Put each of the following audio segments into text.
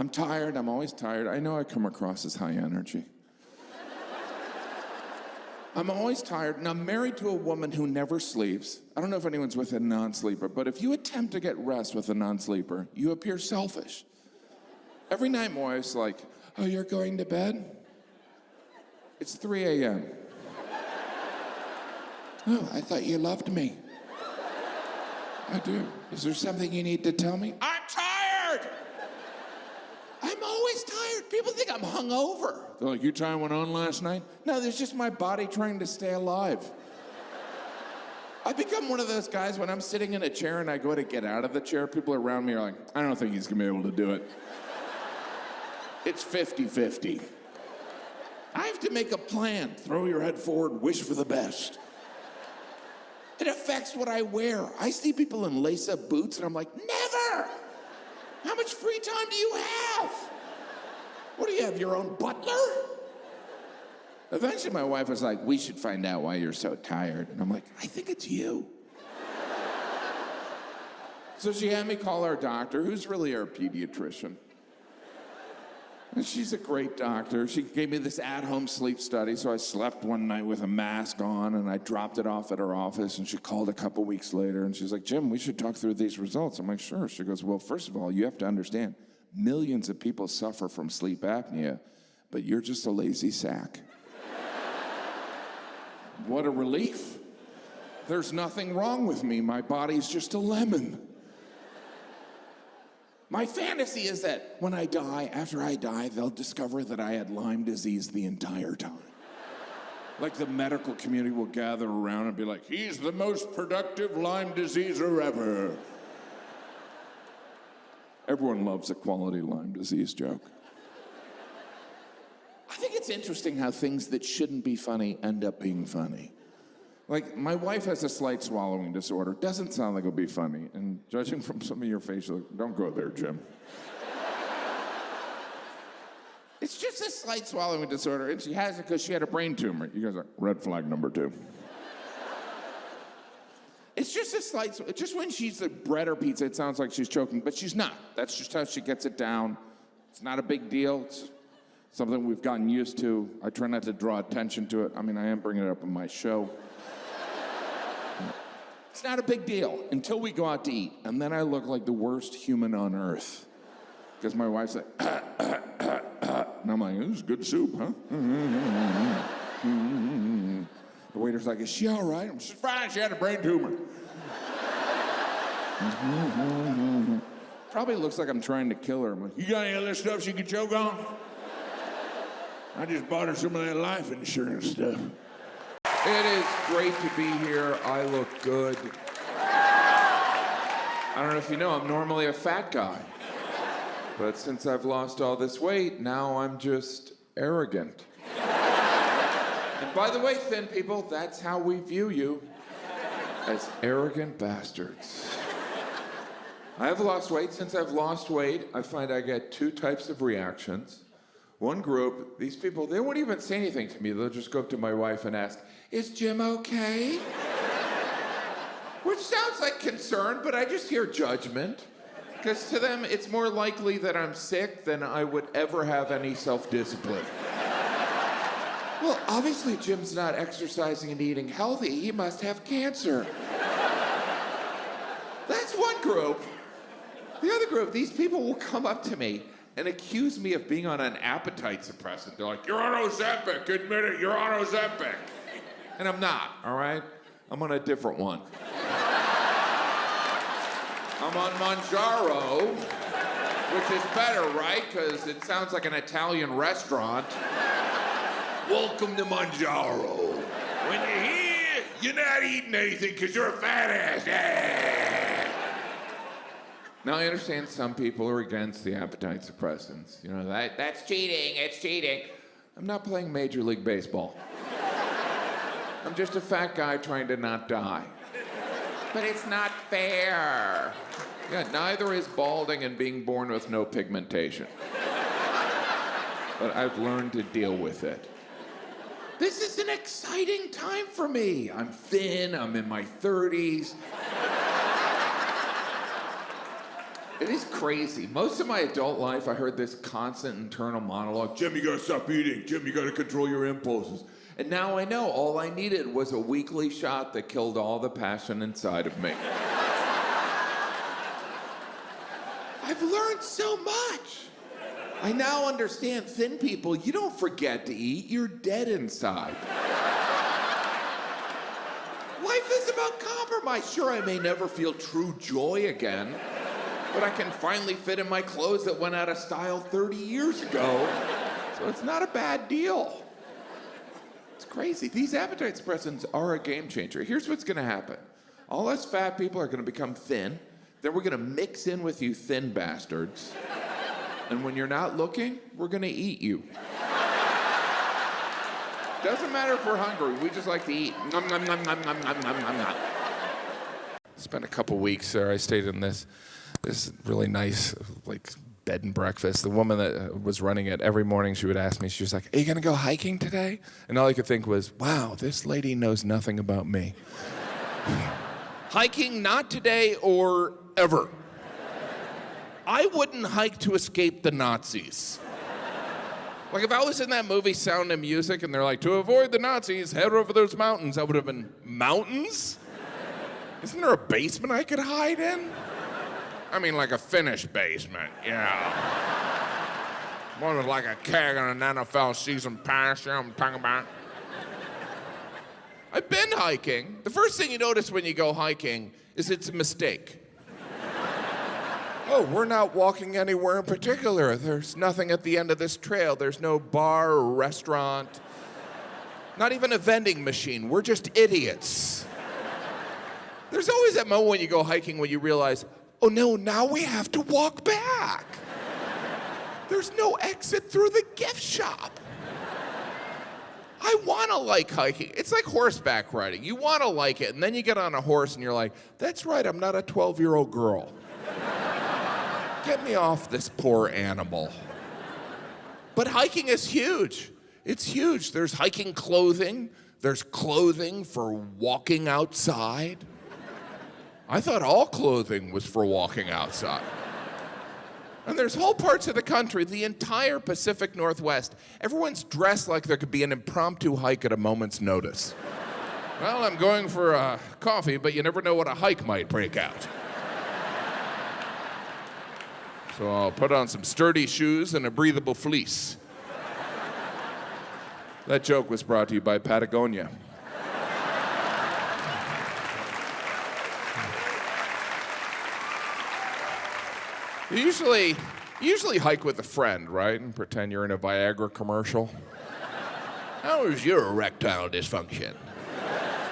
I'm tired, I'm always tired. I know I come across as high energy. I'm always tired, and I'm married to a woman who never sleeps. I don't know if anyone's with a non-sleeper, but if you attempt to get rest with a non-sleeper, you appear selfish. Every night my wife's like, oh, you're going to bed? It's 3 a.m. Oh, I thought you loved me. I do. Is there something you need to tell me? I'm tired! I'm always tired. People think I'm hungover. They're like, you trying one on last night? No, there's just my body trying to stay alive. I've become one of those guys when I'm sitting in a chair and I go to get out of the chair, people around me are like, I don't think he's gonna be able to do it. It's 50-50. I have to make a plan. Throw your head forward, wish for the best. It affects what I wear. I see people in lace-up boots and I'm like, never! How much free time do you have? What do you have, your own butler? Eventually my wife was like, we should find out why you're so tired. And I'm like, I think it's you. So she had me call our doctor, who's really our pediatrician. And she's a great doctor. She gave me this at-home sleep study, so I slept one night with a mask on, and I dropped it off at her office, and she called a couple weeks later, and she's like, Jim, we should talk through these results. I'm like, sure. She goes, well, first of all, you have to understand, millions of people suffer from sleep apnea, but you're just a lazy sack. What a relief. There's nothing wrong with me. My body's just a lemon. My fantasy is that when I die, after I die, they'll discover that I had Lyme disease the entire time. Like the medical community will gather around and be like, he's the most productive Lyme diseaser ever. Everyone loves a quality Lyme disease joke. I think it's interesting how things that shouldn't be funny end up being funny. Like, my wife has a slight swallowing disorder. Doesn't sound like it'll be funny. And judging from some of your facial, don't go there, Jim. It's just a slight swallowing disorder, and she has it because she had a brain tumor. You guys are red flag number 2. It's just a slight, just when she's bread or pizza, it sounds like she's choking, but she's not. That's just how she gets it down. It's not a big deal. It's something we've gotten used to. I try not to draw attention to it. I mean, I am bringing it up in my show. It's not a big deal until we go out to eat, and then I look like the worst human on earth. Because my wife's like, and I'm like, this is good soup, huh? The waiter's like, is she all right? She's fine, she had a brain tumor. Probably looks like I'm trying to kill her. I'm like, you got any other stuff she could choke on? I just bought her some of that life insurance stuff. It is great to be here. I look good. I don't know if you know, I'm normally a fat guy. But since I've lost all this weight, now I'm just arrogant. And by the way, thin people, that's how we view you. As arrogant bastards. I have lost weight. Since I've lost weight, I find I get 2 types of reactions. One group, these people, they won't even say anything to me. They'll just go up to my wife and ask, is Jim okay? Which sounds like concern, but I just hear judgment. Because to them, it's more likely that I'm sick than I would ever have any self-discipline. Well, obviously Jim's not exercising and eating healthy. He must have cancer. That's one group. The other group, these people will come up to me and accuse me of being on an appetite suppressant. They're like, you're on Ozempic, admit it, you're on Ozempic. And I'm not, all right? I'm on a different one. I'm on Mangiaro, which is better, right? Because it sounds like an Italian restaurant. Welcome to Mangiaro. When you're here, you're not eating anything because you're a fat ass. Yeah. Now, I understand some people are against the appetite suppressants. You know, that's cheating, it's cheating. I'm not playing Major League Baseball. I'm just a fat guy trying to not die. But it's not fair. Yeah, neither is balding and being born with no pigmentation. But I've learned to deal with it. This is an exciting time for me. I'm thin, I'm in my 30s. It is crazy. Most of my adult life, I heard this constant internal monologue. Jim, you gotta stop eating. Jim, you gotta control your impulses. And now I know all I needed was a weekly shot that killed all the passion inside of me. I've learned so much. I now understand thin people, you don't forget to eat, you're dead inside. Life is about compromise. Sure, I may never feel true joy again, but I can finally fit in my clothes that went out of style 30 years ago, so it's not a bad deal. It's crazy. These appetite suppressants are a game changer. Here's what's gonna happen. All us fat people are gonna become thin, then we're gonna mix in with you thin bastards, and when you're not looking, we're gonna eat you. Doesn't matter if we're hungry, we just like to eat. Nom, nom, nom, nom, nom, nom, nom, nom, nom. Spent a couple weeks there. I stayed in this really nice, like, bed and breakfast. The woman that was running it, every morning she would ask me, she was like, "Are you gonna go hiking today?" And all I could think was, wow, this lady knows nothing about me. Hiking not today or ever. I wouldn't hike to escape the Nazis. Like, if I was in that movie Sound of Music and they're like, to avoid the Nazis, head over those mountains, I would have been, mountains? Isn't there a basement I could hide in? I mean, like a finished basement, yeah. One with like a keg and an NFL season pass, you know what I'm talking about? I've been hiking. The first thing you notice when you go hiking is it's a mistake. Oh, we're not walking anywhere in particular. There's nothing at the end of this trail. There's no bar or restaurant. Not even a vending machine. We're just idiots. There's always that moment when you go hiking when you realize, oh no, now we have to walk back. There's no exit through the gift shop. I want to like hiking. It's like horseback riding. You want to like it, and then you get on a horse and you're like, that's right, I'm not a 12-year-old girl. Get me off this poor animal. But hiking is huge. It's huge. There's hiking clothing. There's clothing for walking outside. I thought all clothing was for walking outside. And there's whole parts of the country, the entire Pacific Northwest, everyone's dressed like there could be an impromptu hike at a moment's notice. Well, I'm going for coffee, but you never know what a hike might break out. So I'll put on some sturdy shoes and a breathable fleece. That joke was brought to you by Patagonia. You usually hike with a friend, right? And pretend you're in a Viagra commercial. How is your erectile dysfunction?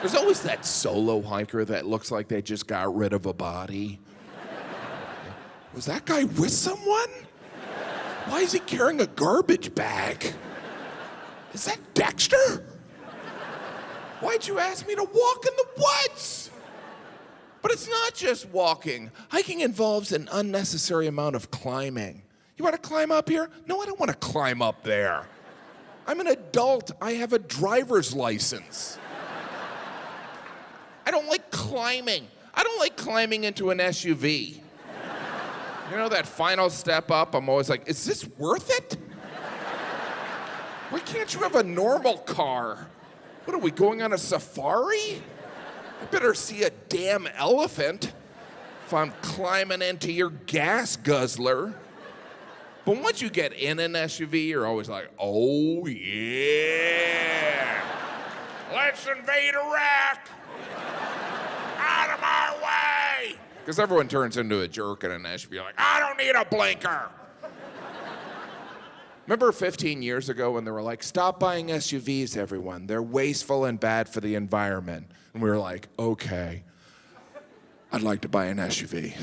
There's always that solo hiker that looks like they just got rid of a body. Was that guy with someone? Why is he carrying a garbage bag? Is that Dexter? Why'd you ask me to walk in the woods? But it's not just walking. Hiking involves an unnecessary amount of climbing. You want to climb up here? No, I don't want to climb up there. I'm an adult. I have a driver's license. I don't like climbing. I don't like climbing into an SUV. You know, that final step up, I'm always like, is this worth it? Why can't you have a normal car? What, are we going on a safari? I better see a damn elephant if I'm climbing into your gas guzzler. But once you get in an SUV, you're always like, oh yeah. Let's invade Iraq. Out of my way. Because everyone turns into a jerk in an SUV, like, I don't need a blinker. Remember 15 years ago when they were like, stop buying SUVs, everyone. They're wasteful and bad for the environment. And we were like, okay, I'd like to buy an SUV.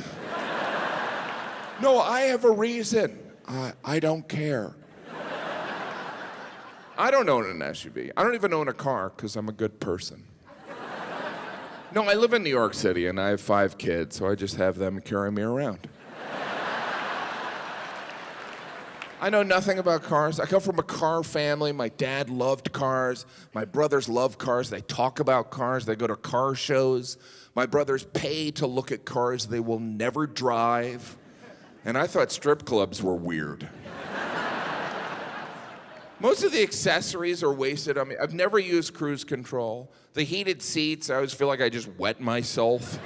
No, I have a reason. I don't care. I don't own an SUV. I don't even own a car because I'm a good person. No, I live in New York City and I have 5 kids, so I just have them carry me around. I know nothing about cars. I come from a car family. My dad loved cars. My brothers love cars. They talk about cars. They go to car shows. My brothers pay to look at cars they will never drive. And I thought strip clubs were weird. Most of the accessories are wasted on me. I've never used cruise control. The heated seats, I always feel like I just wet myself.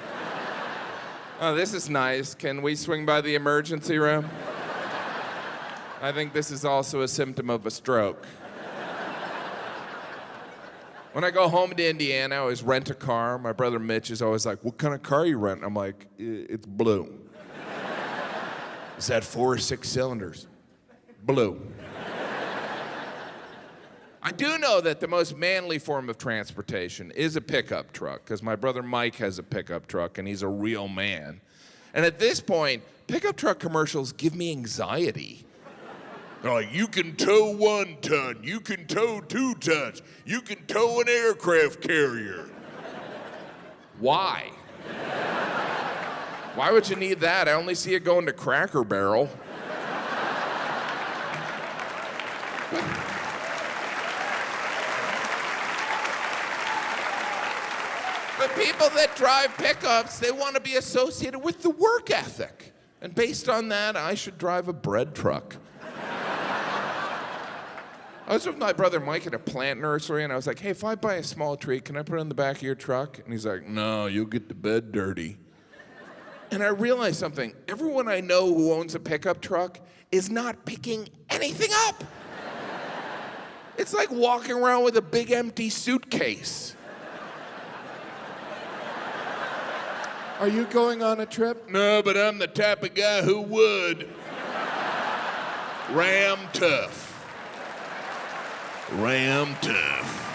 Oh, this is nice. Can we swing by the emergency room? I think this is also a symptom of a stroke. When I go home to Indiana, I always rent a car. My brother Mitch is always like, what kind of car you rent? I'm like, it's blue. Is that 4 or 6 cylinders? Blue. I do know that the most manly form of transportation is a pickup truck, because my brother Mike has a pickup truck, and he's a real man. And at this point, pickup truck commercials give me anxiety. They're like, you can tow 1 ton, you can tow 2 tons, you can tow an aircraft carrier. Why? Why would you need that? I only see it going to Cracker Barrel. But people that drive pickups, they want to be associated with the work ethic. And based on that, I should drive a bread truck. I was with my brother Mike at a plant nursery, and I was like, hey, if I buy a small tree, can I put it in the back of your truck? And he's like, no, you'll get the bed dirty. And I realized something. Everyone I know who owns a pickup truck is not picking anything up. It's like walking around with a big empty suitcase. Are you going on a trip? No, but I'm the type of guy who would. Ram tough. Ram tough.